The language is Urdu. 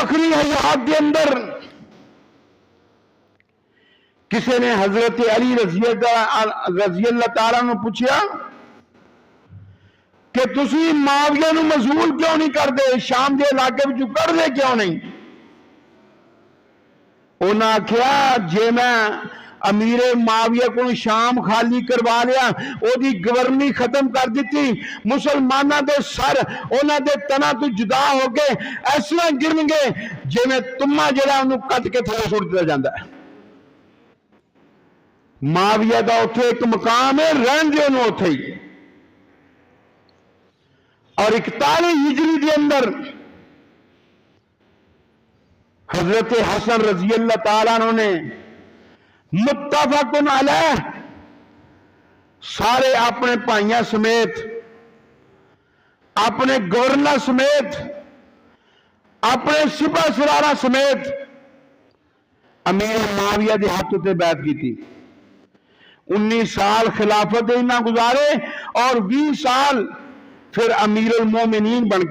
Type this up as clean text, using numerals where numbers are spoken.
آخری حیات کے اندر کسی نے حضرت علی رضی اللہ تعالیٰ نے پوچھا کہ تسی معاویہ نو مظہور کیوں نہیں کر دے، شام کے علاقے میں کر دے کیوں نہیں؟ انہاں کیا جے میں امیر معاویہ کو شام خالی کروا لیا، او دی گورنی ختم کر دیتی، مسلمانہ دے سر انہاں دے تنہ تو جدا ہو کے ایسا گرن گے جے میں تمہ جڑا انہوں کٹ کے تھوڑا سوڑ دیا جاندہ ہے۔ معاویہ دا اتھے ایک مقام ہے، رہن دے انہوں اتھے ہی۔ اور 41 ہجری دے اندر حضرت حسن رضی اللہ تعالیٰ نے متفق علیہ سارے اپنے بھائیاں سمیت، اپنے گورنر سمیت، اپنے سپہ سالار سمیت امیر معاویہ دے ہاتھ تے بیعت کی تھی۔ 19 سال خلافت انہاں گزارے اور 20 سال پھر امیر المومنین بن کے